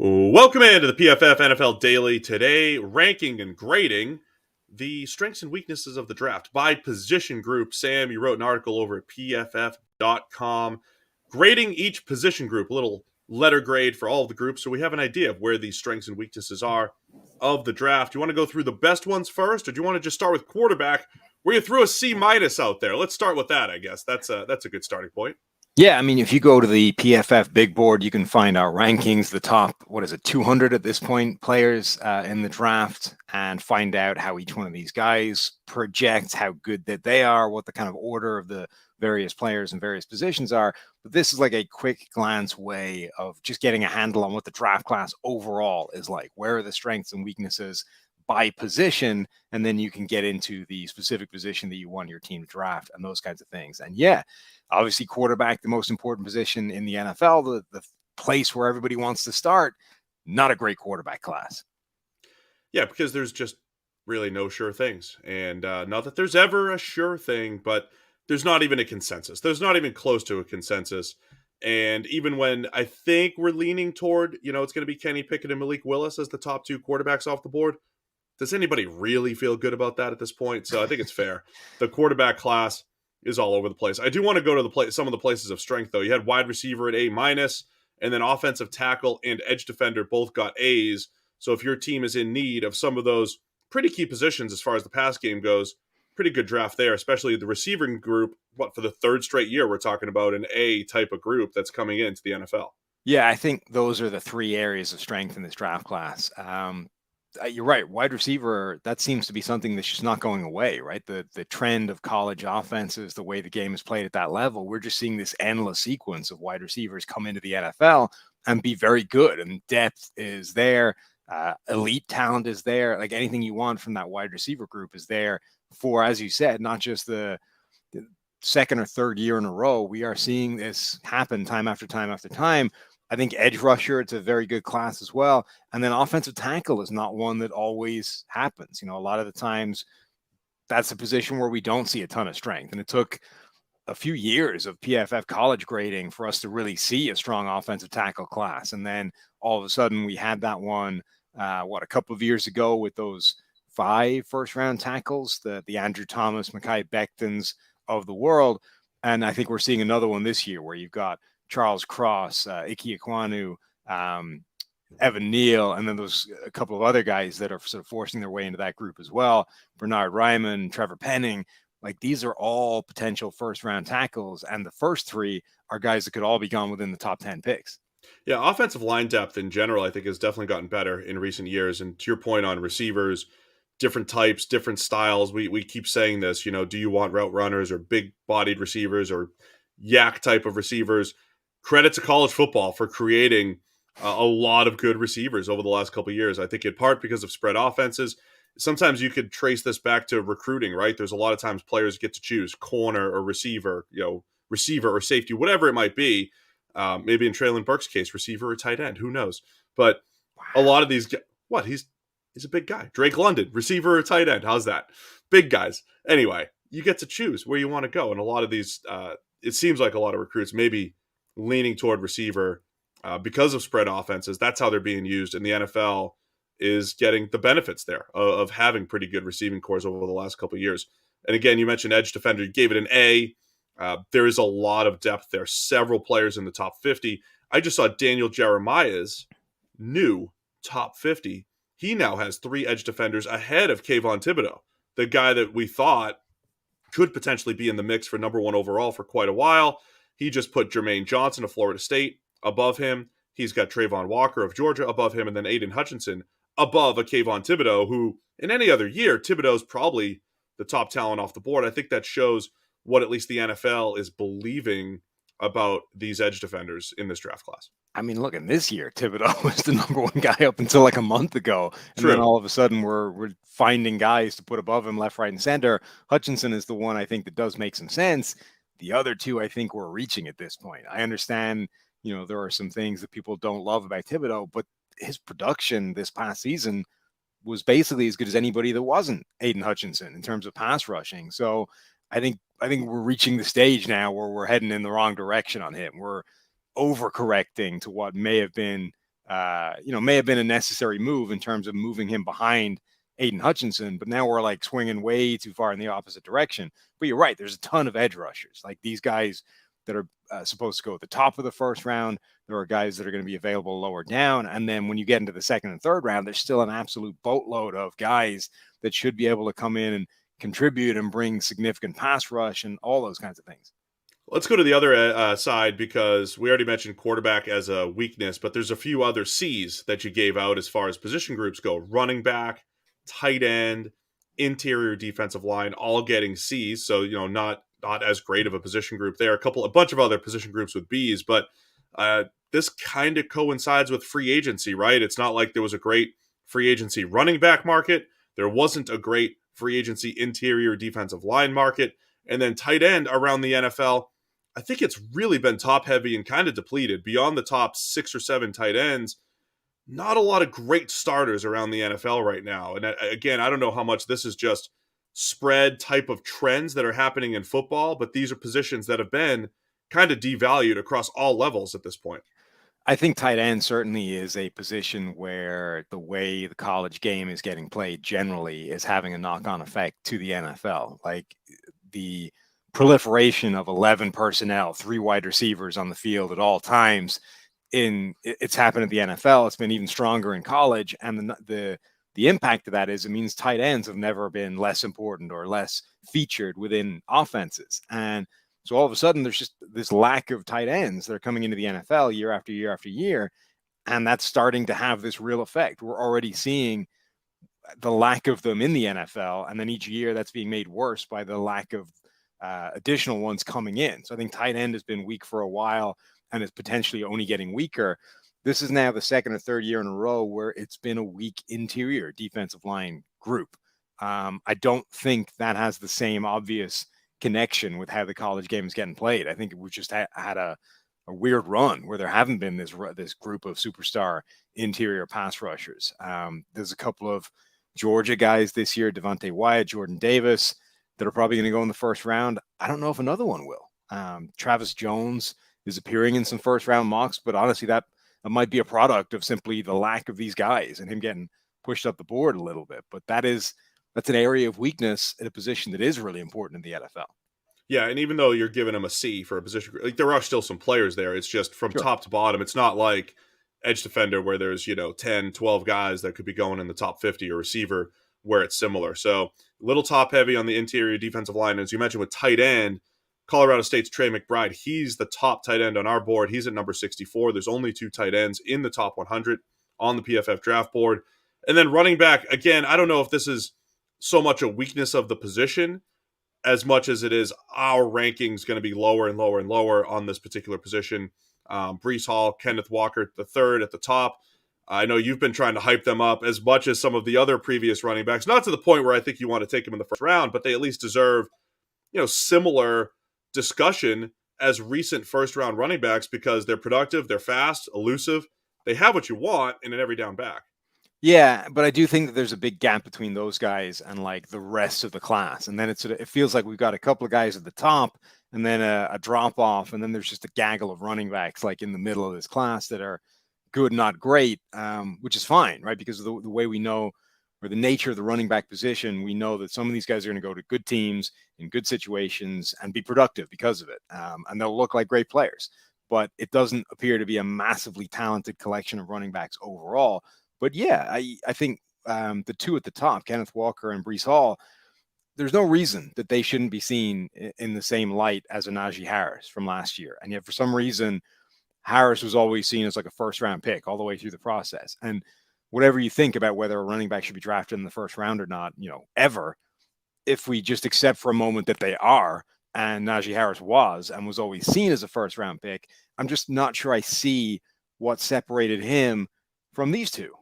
Welcome into the PFF NFL Daily. Today, ranking and grading the strengths and weaknesses of the draft by position group. Sam, you wrote an article over at pff.com grading each position group, a little letter grade for all of the groups, so we have an idea of where these strengths and weaknesses are of the draft. Do you want to go through the best ones first, or do you want to just start with quarterback, where you threw a C- out there? Let's start with that, I guess. That's a good starting point. Yeah, I mean, if you go to the PFF big board, you can find our rankings, the top, 200 at this point, players in the draft, and find out how each one of these guys projects how good that they are, what the kind of order of the various players and various positions are. But this is like a quick glance way of just getting a handle on what the draft class overall is like. Where are the strengths and weaknesses by position? And then you can get into the specific position that you want your team to draft and those kinds of things. And yeah, obviously, quarterback, the most important position in the NFL, the place where everybody wants to start, not a great quarterback class. Yeah, because there's just really no sure things. And not that there's ever a sure thing, but there's not even a consensus. There's not even close to a consensus. And even when I think we're leaning toward, it's going to be Kenny Pickett and Malik Willis as the top two quarterbacks off the board, does anybody really feel good about that at this point? So I think it's fair. The quarterback class is all over the place. I do want to go to some of the places of strength, though. You had wide receiver at A-, and then offensive tackle and edge defender both got A's. So if your team is in need of some of those pretty key positions as far as the pass game goes, pretty good draft there, especially the receiving group. For the third straight year, we're talking about an A type of group that's coming into the NFL. Yeah, I think those are the three areas of strength in this draft class. You're right. Wide receiver, that seems to be something that's just not going away, right? The trend of college offenses, the way the game is played at that level, we're just seeing this endless sequence of wide receivers come into the NFL and be very good. And depth is there. Elite talent is there. Like anything you want from that wide receiver group is there for, as you said, not just the second or third year in a row. We are seeing this happen time after time after time. I think edge rusher, it's a very good class as well. And then offensive tackle is not one that always happens. A lot of the times that's a position where we don't see a ton of strength. And it took a few years of PFF college grading for us to really see a strong offensive tackle class. And then all of a sudden we had that one, a couple of years ago with those 5 first-round tackles, the Andrew Thomas, Mekhi Bectons of the world. And I think we're seeing another one this year where you've got Charles Cross, Ike Ekwonu, Evan Neal, and then there's a couple of other guys that are sort of forcing their way into that group as well. Bernard Ryman, Trevor Penning, like these are all potential first-round tackles, and the first 3 are guys that could all be gone within the top 10 picks. Yeah, offensive line depth in general, I think, has definitely gotten better in recent years. And to your point on receivers, different types, different styles, we keep saying this, do you want route runners or big-bodied receivers or yak type of receivers? Credit to college football for creating a lot of good receivers over the last couple of years. I think in part because of spread offenses. Sometimes you could trace this back to recruiting, right? There's a lot of times players get to choose corner or receiver, receiver or safety, whatever it might be. Maybe in Traylon Burke's case, receiver or tight end, who knows? But a lot of these, he's a big guy. Drake London, receiver or tight end, how's that? Big guys. Anyway, you get to choose where you want to go. And a lot of these, it seems like a lot of recruits maybe leaning toward receiver because of spread offenses. That's how they're being used. And the NFL is getting the benefits there of having pretty good receiving cores over the last couple of years. And again, you mentioned edge defender. You gave it an A. There is a lot of depth there. Several players in the top 50. I just saw Daniel Jeremiah's new top 50. He now has 3 edge defenders ahead of Kayvon Thibodeau, the guy that we thought could potentially be in the mix for number 1 overall for quite a while. He just put Jermaine Johnson of Florida State above him. He's got Trayvon Walker of Georgia above him, and then Aiden Hutchinson above a Kayvon Thibodeau, who in any other year, Thibodeau's probably the top talent off the board. I think that shows what at least the NFL is believing about these edge defenders in this draft class. I mean, look, in this year, Thibodeau was the number 1 guy up until like a month ago. And then all of a sudden we're finding guys to put above him left, right, and center. Hutchinson is the one I think that does make some sense. The other 2, I think we're reaching at this point. I understand, there are some things that people don't love about Thibodeau, but his production this past season was basically as good as anybody that wasn't Aiden Hutchinson in terms of pass rushing. So I think we're reaching the stage now where we're heading in the wrong direction on him. We're overcorrecting to what may have been may have been a necessary move in terms of moving him behind Aiden Hutchinson, but now we're like swinging way too far in the opposite direction. But you're right. There's a ton of edge rushers, like these guys that are supposed to go at the top of the first round. There are guys that are going to be available lower down. And then when you get into the second and third round, there's still an absolute boatload of guys that should be able to come in and contribute and bring significant pass rush and all those kinds of things. Let's go to the other side, because we already mentioned quarterback as a weakness, but there's a few other C's that you gave out as far as position groups go. Running back, tight end, interior defensive line, all getting C's. So, not as great of a position group there. A bunch of other position groups with B's, but this kind of coincides with free agency, right? It's not like there was a great free agency running back market. There wasn't a great free agency interior defensive line market. And then tight end around the NFL, I think it's really been top heavy and kind of depleted. Beyond the top 6 or 7 tight ends, not a lot of great starters around the NFL right now. And again, I don't know how much this is just spread type of trends that are happening in football, but these are positions that have been kind of devalued across all levels at this point. I think tight end certainly is a position where the way the college game is getting played generally is having a knock-on effect to the NFL. Like the proliferation of 11 personnel, 3 wide receivers on the field at all times. It's happened at the NFL. It's been even stronger in college, and the impact of that is it means tight ends have never been less important or less featured within offenses. And so all of a sudden, there's just this lack of tight ends that are coming into the NFL year after year after year, and that's starting to have this real effect. We're already seeing the lack of them in the NFL, and then each year that's being made worse by the lack of additional ones coming in. So I think tight end has been weak for a while and is potentially only getting weaker. This is now the second or third year in a row where it's been a weak interior defensive line group. I don't think that has the same obvious connection with how the college game is getting played. I think we've just had a weird run where there haven't been this group of superstar interior pass rushers. There's a couple of Georgia guys this year, Devontae Wyatt, Jordan Davis, that are probably going to go in the first round. I don't know if another one will. Travis Jones is appearing in some first round mocks, but honestly, that might be a product of simply the lack of these guys and him getting pushed up the board a little bit. But that's an area of weakness at a position that is really important in the NFL. Yeah, and even though you're giving him a C for a position, like there are still some players there. It's just from top to bottom. It's not like edge defender where there's 10, 12 guys that could be going in the top 50, or receiver where it's similar. So a little top heavy on the interior defensive line. As you mentioned with tight end, Colorado State's Trey McBride, he's the top tight end on our board. He's at number 64. There's only 2 tight ends in the top 100 on the PFF draft board. And then running back, again, I don't know if this is so much a weakness of the position as much as it is our rankings going to be lower and lower and lower on this particular position. Breece Hall, Kenneth Walker, the third at the top. I know you've been trying to hype them up as much as some of the other previous running backs, not to the point where I think you want to take them in the first round, but they at least deserve, similar discussion as recent first round running backs, because they're productive, they're fast, elusive. They have what you want in an every down back. Yeah, but I do think that there's a big gap between those guys and like the rest of the class. And then it feels like we've got a couple of guys at the top and then a drop off. And then there's just a gaggle of running backs like in the middle of this class that are good, not great, which is fine, right? Because of the way we know, or the nature of the running back position, we know that some of these guys are going to go to good teams in good situations and be productive because of it. And they'll look like great players. But it doesn't appear to be a massively talented collection of running backs overall. But yeah, I think the 2 at the top, Kenneth Walker and Breece Hall, there's no reason that they shouldn't be seen in the same light as a Najee Harris from last year. And yet for some reason, Harris was always seen as like a first round pick all the way through the process. And whatever you think about whether a running back should be drafted in the first round or not, ever, if we just accept for a moment that they are, and Najee Harris was and was always seen as a first round pick, I'm just not sure I see what separated him from these two.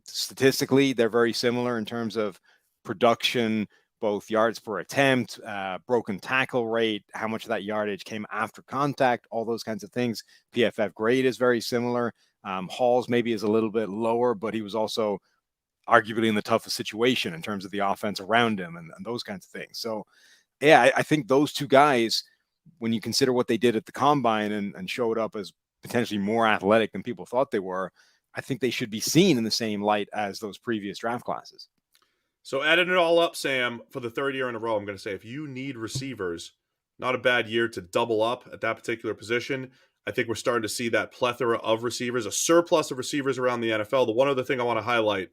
Statistically, they're very similar in terms of production, both yards per attempt, broken tackle rate, how much of that yardage came after contact, all those kinds of things. PFF grade is very similar. Hall's maybe is a little bit lower, but he was also arguably in the toughest situation in terms of the offense around him and those kinds of things. So, yeah, I think those two guys, when you consider what they did at the combine and showed up as potentially more athletic than people thought they were, I think they should be seen in the same light as those previous draft classes. So adding it all up, Sam, for the third year in a row, I'm going to say if you need receivers, not a bad year to double up at that particular position. I think we're starting to see that plethora of receivers, a surplus of receivers around the NFL. The one other thing I want to highlight,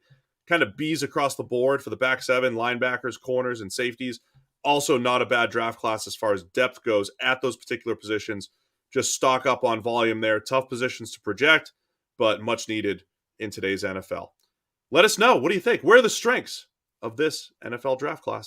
kind of B's across the board for the back seven, linebackers, corners, and safeties. Also not a bad draft class as far as depth goes at those particular positions. Just stock up on volume there. Tough positions to project, but much needed in today's NFL. Let us know. What do you think? Where are the strengths of this NFL draft class?